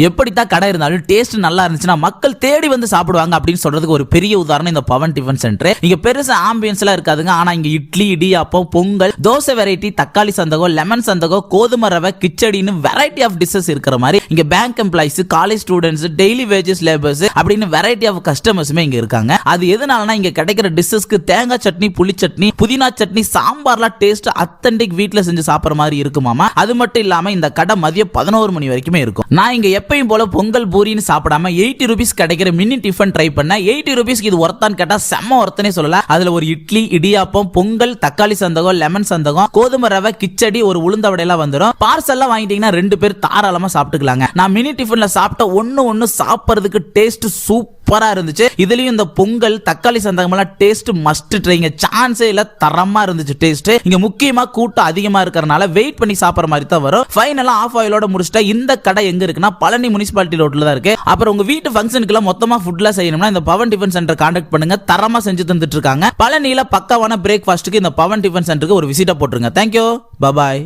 எப்படித்தான் கடை இருந்தாலும் டேஸ்ட் நல்லா இருந்துச்சுன்னா மக்கள் தேடி வந்து சாப்பிடுவாங்க அப்படின்னு சொல்றதுக்கு ஒரு பெரிய உதாரணம் இந்த பவன் டிஃபன் சென்டர். இங்க பெருசா ஆம்பியன்ஸ் எல்லாம் இருக்காதுங்க. ஆனா இங்க இட்லி, இடியாப்பம், பொங்கல், தோசை வெரைட்டி, தக்காளி சந்தகம், லெமன் சந்தகம், கோதுமை ரவை, கிச்சடின்னு வெரைட்டி ஆஃப் டிஷஸ் இருக்கிற மாதிரி இங்க bank employees, college students, daily wages labours அப்படின்னு வெரைட்டி ஆஃப் கஸ்டமர்ஸுமே இங்க இருக்காங்க. அது எதனாலனா இங்க கிடைக்கிற டிஷஸ்க்கு தேங்காய் சட்னி, புளி சட்னி, புதினா சட்னி, சாம்பார்லாம் டேஸ்ட் அத்தன்டிக் வீட்ல செஞ்சு சாப்பிடுற மாதிரி இருக்குமாமா. அது மட்டும் இல்லாம இந்த கடை மதியம் 11 மணி வரைக்குமே இருக்கும். நான் இங்க எப்பயும் போல பொங்கல் பூரின்னு சாப்பிடாம 80 ரூபீஸ் கிடைக்கிற மினி டிஃபன் ட்ரை பண்ண. 80 ரூபீஸ்க்கு இது ஒர்த்தான்னு கேட்டா செம்ம ஒர்த்தனே சொல்லலாம். அதுல ஒரு இட்லி, இடியாப்பம், பொங்கல், தக்காளி சந்தகம், லெமன் சந்தகம், கோதுமை ரவை, கிச்சடி, ஒரு உளுந்த வடையெல்லாம் வந்துடும். பார்சல்லாம் வாங்கிட்டீங்கன்னா 2 பேர் தாராளமா சாப்பிட்டுக்கலாங்க. நான் மினி டிஃபன்ல சாப்பிட்ட ஒன்னு சாப்பிடுறதுக்கு டேஸ்ட் சூப்பரா இருந்துச்சு. இதுலயும் இந்த பொங்கல், தக்காளி சந்தகம் எல்லாம் டேஸ்ட் மஸ்ட் ட்ரைங்க. சான்ஸே இல்ல, தரமா இருந்துச்சு டேஸ்ட். இங்க முக்கியமா கூட்டம் அதிகமா இருக்கறனால வெயிட் பண்ணி சாப்பிடுற மாதிரி தான் வரும். ஃபைனலா ஆஃப் ஆயிலோட முடிச்சிட்டா. இந்த கடை எங்க இருக்குன்னா பழனி முனிசிபாலிட்டி ரோட்ல தான் இருக்கு. அப்புறம் உங்க வீட்டு ஃபங்க்ஷனுக்கு மொத்தமா ஃபுட்லாம் செய்யணும்னா இந்த பவன் டிஃபன் சென்டர் கான்டாக்ட் பண்ணுங்க. தரமா செஞ்சு தந்துட்டு இருக்காங்க. பழனியில பக்காவான பிரேக்ஃபாஸ்ட்டுக்கு இந்த பவன் டிஃபன் சென்டருக்கு ஒரு விசிட்டா போட்டுருங்க. தேங்க்யூ, பாய்.